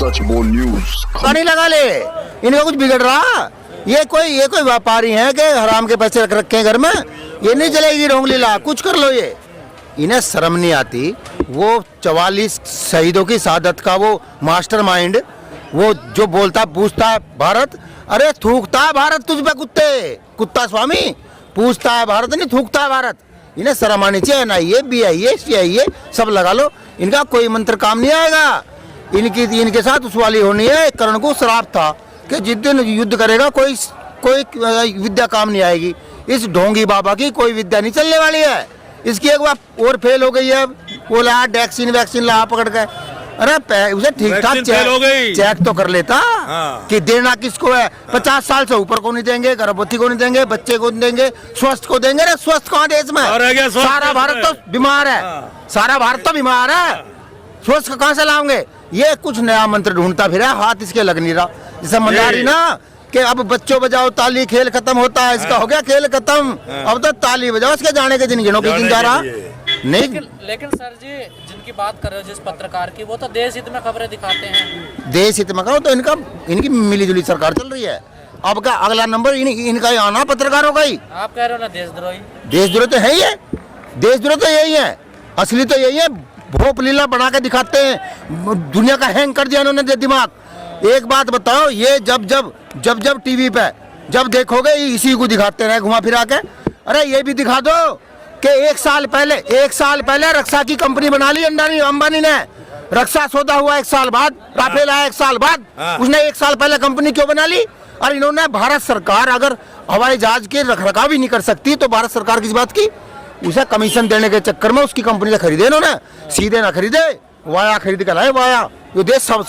सच बोल न्यूज। पानी लगा ले, इनका कुछ बिगड़ रहा? ये कोई व्यापारी है कि हराम के पैसे रख रखे हैं घर में? ये नहीं चलेगी ढोंग लीला, कुछ कर लो। ये इन्हें शर्म नहीं आती। वो 44 शहीदों की शहादत का वो मास्टरमाइंड, वो जो बोलता पूछता है भारत, अरे थूकता है भारत तुझ पे कुत्ते, कुत्ता स्वामी पूछता है भारत नहीं थूकता है भारत। इन्हें शर्म आनी चाहिए ना। ये BIA सब लगा लो, इनका कोई मंत्र काम नहीं आएगा। इनके साथ उस वाली होनी है। कर्ण को श्राप था कि जिस दिन युद्ध करेगा कोई विद्या काम नहीं आएगी। इस ढोंगी बाबा की कोई विद्या नहीं चलने वाली है। इसकी एक बार और फेल हो गई है, वो ला वैक्सीन ला पकड़ के, अरे उसे ठीक ठाक चेक तो कर लेता। हाँ। कि देना किसको है? 50 साल से ऊपर को नहीं देंगे, गर्भवती को नहीं देंगे, बच्चे को नहीं देंगे, स्वस्थ को देंगे। स्वस्थ कहाँ देश में? सारा भारत तो बीमार है। हाँ। सारा भारत तो बीमार है, स्वस्थ कहाँ से लाओगे? ये कुछ नया मंत्र ढूंढता फिर हाथ इसके लग नहीं रहा। जैसे मंडारी ना कि अब बच्चों बजाओ ताली, खेल खत्म होता है। इसका हो गया खेल खत्म, अब तो ताली बजाओ। इसके जाने के दिन गिनों के दिन जा रहा नहीं। लेकिन सर जी जिनकी बात कर रहे हो जिस पत्रकार की, वो तो देश हित में खबरें दिखाते हैं। देश हित में कहो तो इनकी मिलीजुली सरकार चल रही है। अब का अगला नंबर इनका ही आना पत्रकारों का ही। आप कह रहे हो ना देशद्रोही। देशद्रोह तो है ही है, देशद्रोह तो यही है, असली तो यही है। भोप लीला बना के दिखाते हैं, दुनिया का हैंग कर दिया इन्होंने दिमाग। एक बात बताओ, ये जब टीवी पे जब देखोगे इसी को दिखाते रहे घुमा फिरा के। अरे ये भी दिखा दो कि एक साल पहले रक्षा की कंपनी बना ली अंबानी ने। रक्षा सौदा हुआ 1 साल बाद, राफेल आया 1 साल बाद, उसने 1 साल पहले कंपनी क्यों बना ली? और इन्होंने भारत सरकार अगर हवाई जहाज के रखरखाव ही नहीं कर सकती तो भारत सरकार किस बात की? उसे कमीशन देने के चक्कर में उसकी कंपनी से खरीदे इन्होंने। सीधे ना खरीदे, वाया खरीद कर लाए। वाया ये देश सब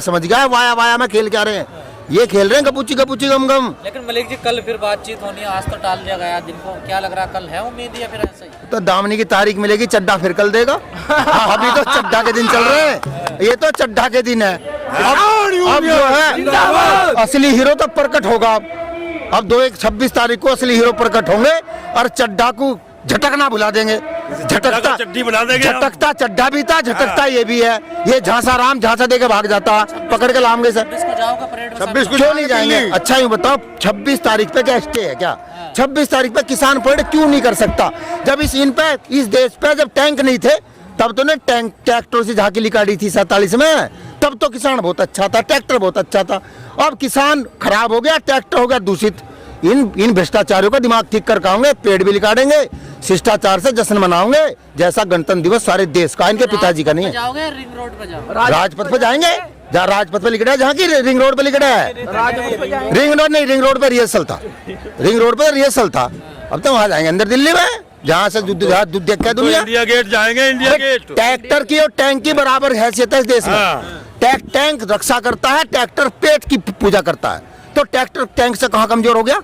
समझ गया है। वाया में खेल क्या रहे हैं? ये खेल रहे हैं गपुची गम गम। लेकिन मलिक जी कल फिर बातचीत होनी है, आज तो टाल दिया गया दिन को। क्या लग रहा है कल है उम्मीद या फिर ऐसा ही? तो दामनी की तारीख मिलेगी, चड्डा फिर कल देगा। अभी तो चड्डा के दिन चल रहे हैं, ये तो चड्डा के दिन है। अब जो है असली हीरो तो प्रकट होगा। अब 26 तारीख को असली हीरो प्रकट होंगे और चड्डा को झटकना भुला देंगे। झटकता चड्डी बना देंगे। झटकता चड्डा भी था, झटकता ये भी है। ये झांसा राम झांसा देके भाग जाता, पकड़ के लाएंगे सर। 26 को क्यों नहीं जाएंगे? अच्छा यूँ बताओ, 26 तारीख पे क्या स्टे है क्या? 26 तारीख पे किसान परेड क्यों नहीं कर सकता? जब इस देश पे जब टैंक नहीं थे तब तो ने ट्रैक्टर से झांकी निकाली थी 47 में। तब तो किसान बहुत अच्छा था, ट्रैक्टर बहुत अच्छा था। अब किसान खराब हो गया, ट्रैक्टर हो गया दूषित। इन भ्रष्टाचारियों का दिमाग ठीक कर खाओगे, पेड़ भी निकालेंगे, शिष्टाचार से जश्न मनाओगे जैसा गणतंत्र दिवस सारे देश का, इनके पिताजी का नहीं है। जाओगे रिंग रोड पे जाओ, राजपथ पे जाएंगे, जहाँ राजपथ पे लिखा है, जहाँ की रिंग रोड पे लिखा है। रिंग रोड नहीं, रिंग रोड पे रिहर्सल था, रिंग रोड पे रिहर्सल था। अब तो वहाँ जाएंगे अंदर दिल्ली में, जहाँ से दूध देख के दुनिया। इंडिया गेट जाएंगे, इंडिया गेट। ट्रैक्टर की और टैंक की बराबर हैसियत है इस देश में। टैंक रक्षा करता है, ट्रैक्टर पेट की पूजा करता है। तो ट्रैक्टर टैंक से कहाँ कमजोर हो गया?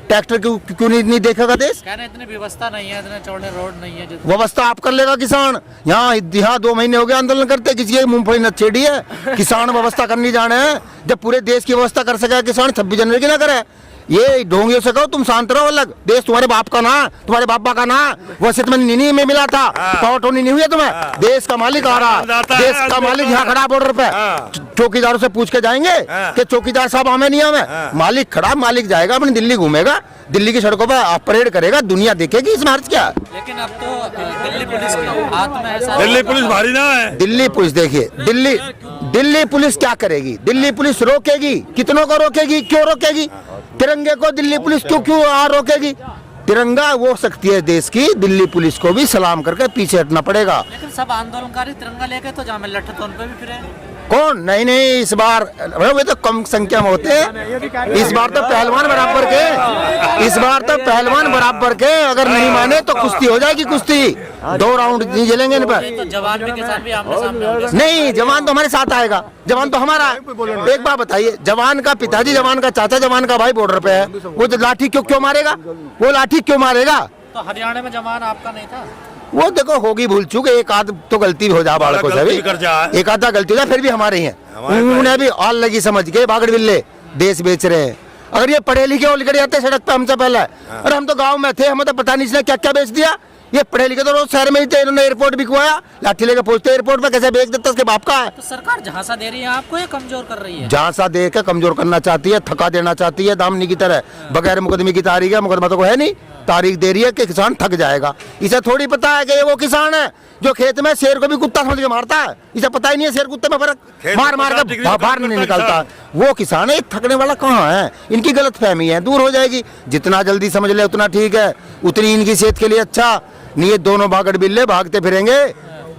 ट्रैक्टर क्यों नहीं देखेगा देश? कहने इतनी व्यवस्था नहीं है, इतने चौड़े रोड नहीं है। व्यवस्था आप कर लेगा किसान। यहाँ 2 महीने हो गए आंदोलन करते, किसी की मूंगफली न छेड़ी है। किसान व्यवस्था करनी जाने हैं। जब पूरे देश की व्यवस्था कर सके किसान, 26 जनवरी की ना करे। ये ढोंगियों से कहो तुम शांत रहो। अलग देश तुम्हारे बाप का ना, तुम्हारे बापा का ना। वैसे तुम्हें निनी में मिला था, पावटो नहीं हुई है तुम्हें। देश का मालिक आ रहा, देश का मालिक यहाँ खड़ा बॉर्डर पे। चौकीदारों से पूछ के जाएंगे कि चौकीदार साहब हमें नहीं हमें। मालिक खड़ा, मालिक जाएगा अपनी दिल्ली घूमेगा, दिल्ली की सड़कों पर परेड करेगा, दुनिया देखेगी इसमें अर्थ क्या। लेकिन अब तो दिल्ली पुलिस के हाथ में है। दिल्ली पुलिस भारी ना है। दिल्ली पुलिस देखिए, दिल्ली पुलिस क्या करेगी? दिल्ली पुलिस रोकेगी, कितनों को रोकेगी? क्यों रोकेगी? तिरंगे को दिल्ली पुलिस क्यों रोकेगी? तिरंगा वो शक्ति है देश की, दिल्ली पुलिस को भी सलाम करके पीछे हटना पड़ेगा। लेकिन सब आंदोलनकारी तिरंगा लेके तो जामे लट्ठे तो उन पे भी फिरे। कौन? नहीं, इस बार वे तो कम संख्या में होते हैं। इस बार तो पहलवान बराबर के, इस बार तो पहलवान बराबर के। अगर नहीं माने तो कुश्ती हो जाएगी, कुश्ती 2 राउंड नहीं झेलेंगे इन पर। तो जवान भी किसान भी आमने सामने होंगे। नहीं, जवान तो हमारे साथ आएगा, जवान तो हमारा है। एक बात बताइए, जवान का पिताजी, जवान का चाचा, जवान का भाई बॉर्डर पे है, वो लाठी क्यों मारेगा? वो लाठी क्यों मारेगा? तो हरियाणा में जवान आपका नहीं था? वो देखो होगी भूल चूक, एक आध तो गलती हो जा बालकों से भी, एक आधा गलती हो जाए, फिर भी हमारे ही है। उन्होंने भी ऑल लगी समझ के भागड़ बिल्ले देश बेच रहे हैं। अगर ये पढ़े लिखे और निकल जाते सड़क पे हमसे पहले, और हम तो गांव में थे, हमें तो पता नहीं इसने क्या क्या बेच दिया। ये पढ़े लिखे तो रोज शहर में ही थे, इन्होंने एयरपोर्ट भी खुआया, लाठी लेके पहुंचते एयरपोर्ट पे, कैसे बेच देता उसके बाप का है। तो सरकार झांसा दे रही है आपको या कमजोर कर रही है? झांसा दे के कमजोर करना चाहती है, थका देना चाहती है, दामनी की तरह बगैर मुकदमे की तारीख है, मुकदमा तो कोई है नहीं, तारीख दे रही है कि किसान थक जाएगा। इसे थोड़ी पता है कि ये वो किसान है जो खेत में शेर को भी कुत्ता समझ के मारता है, इसे पता ही नहीं है शेर कुत्ते में फर्क, मार मार के बाहर नहीं निकलता। वो किसान है, थकने वाला कहाँ है? इनकी गलत फहमी है, दूर हो जाएगी। जितना जल्दी समझ ले उतना ठीक है, उतनी इनकी सेहत के लिए अच्छा। नहीं ये दोनों भागड़ बिल्ले भागते फिरेंगे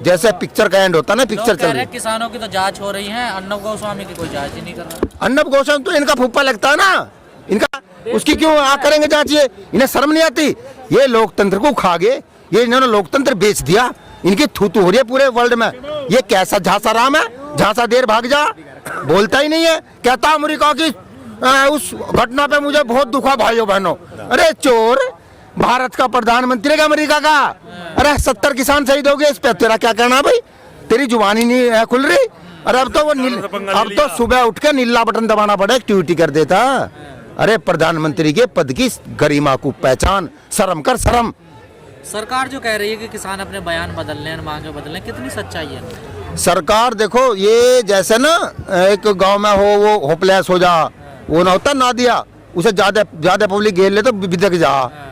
जैसे पिक्चर का एंड होता है ना, पिक्चर चल रही है। किसानों की तो जांच हो रही है, अर्नब गोस्वामी की कोई जांच ही नहीं कर रहा। अर्नब गोस्वामी तो इनका फूफा लगता है ना, इनका, उसकी क्यों करेंगे जांच? ये इन्हें शर्म नहीं आती? ये लोकतंत्र को खा गए, ये इन्होंने लोकतंत्र बेच दिया, इनकी थूतू हो रही है पूरे वर्ल्ड में। ये कैसा झांसा राम है, झांसा देर भाग जा, बोलता ही नहीं है। कहता अमेरिका की उस घटना पे मुझे बहुत दुख हुआ भाइयों बहनों। अरे चोर, भारत का प्रधानमंत्री का अमेरिका का, अरे 70 किसान शहीद हो गए, इस पे तेरा क्या कहना भाई? तेरी जुबानी नहीं खुल रही। अरे अब तो सुबह उठ के नीला बटन दबाना पड़ा, ट्वीट कर देता। अरे प्रधानमंत्री के पद की गरिमा को पहचान, शर्म कर शर्म। सरकार जो कह रही है कि किसान अपने बयान बदल लें, मांगे बदल लें, कितनी सच्चाई है? सरकार देखो, ये जैसे ना एक गांव में हो वो होपलेस हो जा, वो ना होता ना दिया, उसे ज्यादा पब्लिक घेर ले तो बिदक जा।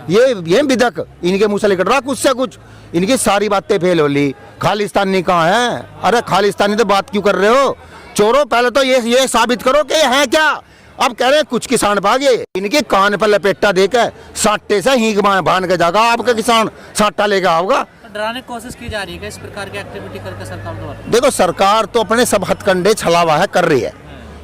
ये बिदक इनके मुंह से निकल रहा कुछ से कुछ, इनकी सारी बातें फेल हो ली। खालिस्तानी कहाँ है? अरे खालिस्तानी तो बात क्यों कर रहे हो? चोरों, पहले तो ये साबित करो कि है क्या। अब कह रहे हैं कुछ किसान भागे, इनके कान पर लपेटा देकर साटे से हींग बांध के जागा आपका किसान साटा लेगा आओगा। डराने की कोशिश की जा रही है इस प्रकार की एक्टिविटी करके सरकार द्वारा? देखो सरकार तो अपने सब हथकंडे छलावा है कर रही है,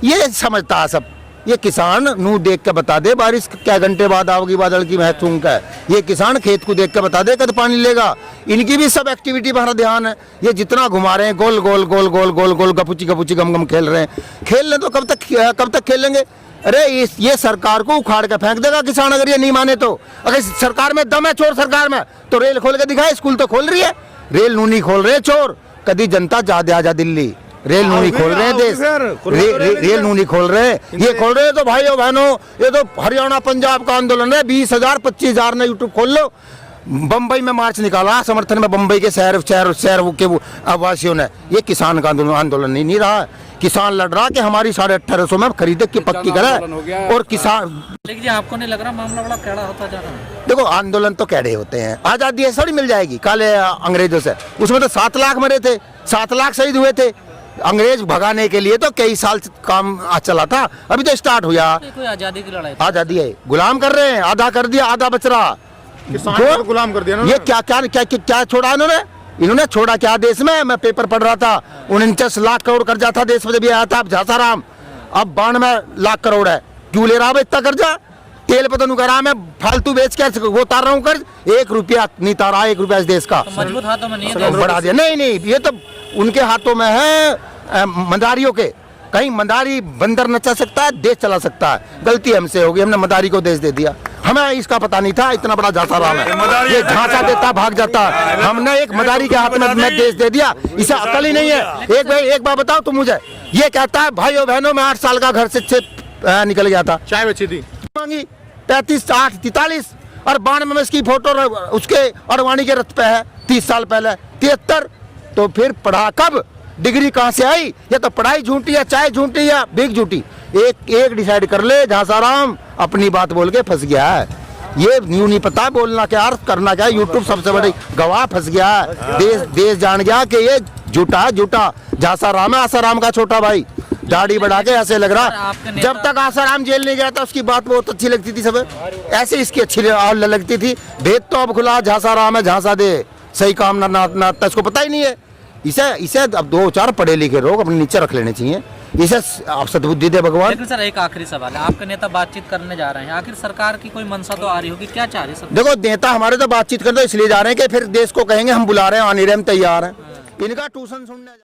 ये समझता है सब। ये किसान नू देख के बता दे बारिश क्या घंटे बाद आओगी, बादल की महत्व का है। ये किसान खेत को देख के बता दे कद पानी लेगा। इनकी भी सब एक्टिविटी पर हमारा ध्यान है। ये जितना घुमा रहे हैं गोल गोल गोल गोल गोल गोल गपुची गपुची गम गम खेल रहे हैं, खेल लें तो कब तक खेलेंगे? अरे ये सरकार को उखाड़ के फेंक देगा किसान अगर ये नहीं माने तो। अगर सरकार में दम है, चोर सरकार में, तो रेल खोल के दिखाए। स्कूल तो खोल रही है, रेल नू नहीं खोल रहे चोर। कभी जनता जा दिल्ली, रेल नू नहीं खोल रहे हैं देश, रेल नू नहीं खोल रहे, ये खोल रहे हैं। तो भाइयों बहनों, ये तो हरियाणा पंजाब का आंदोलन है। 20,000 25,000 ने यूट्यूब खोल लो। बम्बई में मार्च निकाला समर्थन में, बम्बई के शहर के वासियों ने। ये किसान का आंदोलन नहीं रहा। किसान लड़ रहा कि हमारी 1850 में खरीदे की पक्की करे। और किसान, लेकिन आपको नहीं लग रहा मामला बड़ा कैड़ा होता जा रहा है? देखो आंदोलन तो कैडे होते हैं, आजादी ऐसा नहीं मिल जाएगी काले अंग्रेजों से। उसमें तो 7 लाख मरे थे, 7 लाख शहीद हुए थे। अंग्रेज भगाने के लिए तो कई साल काम चला था, अभी तो स्टार्ट हुआ। कोई आजादी की लड़ाई, आजादी है, गुलाम कर रहे हैं, आधा कर दिया आधा बच रहा, गुलाम कर दिया ना। ये क्या छोड़ा इन्होंने छोड़ा क्या देश में? मैं पेपर पढ़ रहा था, 49 लाख करोड़ कर्जा था देश में जब ये आया था झांसा राम। अब 92 लाख करोड़ है। क्यों ले रहा है इतना कर्जा? तेल पे तो कह रहा मैं फालतू बेच के वो उतार रहा हूँ कर्ज, 1 रुपया नहीं तारा, 1 रुपया इस देश का। तो मजबूत हाथों में नहीं है, बढ़ा दिया। नहीं, ये तो उनके हाथों में है मंदारियों के। कहीं मंदारी बंदर नचा सकता है, देश चला सकता है। गलती हमसे होगी, हमने मंदारी को देश दे दिया। हमें इसका पता नहीं था इतना बड़ा झांसा राम है, ये झांसा देता भाग जाता। हमने एक मदारी के हाथ में देश दे दिया, इसे अकल ही नहीं है। एक बार बताओ तुम मुझे, ये कहता है भाइयों बहनों मैं 8 साल का घर से निकल गया था, चाय बेची थी, मांगी 35 8 43 और 92 में इसकी फोटो उसके अडवाणी के रथ पे है 30 साल पहले 73। तो फिर पढ़ा कब? डिग्री कहाँ से आई? ये तो पढ़ाई झूठी है, चाय झूठी या भीख झूठी। एक डिसाइड कर ले, झांसा राम अपनी बात बोल के फंस गया है। ये न्यू नहीं पता बोलना क्या और करना क्या। यूट्यूब सबसे बड़ी गवाह, फंस गया है। देश जान गया कि ये झूठा झांसा राम है, आसाराम का छोटा भाई। दाढ़ी बढ़ा के ऐसे लग रहा, जब तक आसाराम जेल नहीं गया था उसकी बात बहुत अच्छी लगती थी सब, ऐसे इसकी अच्छी लगती थी। भेद तो अब खुला, झांसा राम है, झांसा दे, सही काम ना इसको पता ही नहीं है। इसे अब 2-4 पढ़े लिखे लोग अपने नीचे रख लेने चाहिए, इसे आप सद्बुद्धि दे भगवान। लेकिन सर एक आखिरी सवाल है, आपके नेता बातचीत करने जा रहे हैं, आखिर सरकार की कोई मंशा तो आ रही होगी, क्या चाह रही है? देखो नेता हमारे तो बातचीत करते इसलिए जा रहे हैं कि फिर देश को कहेंगे हम बुला रहे हैं, आने रहे, हम तैयार हैं। इनका ट्यूशन सुनने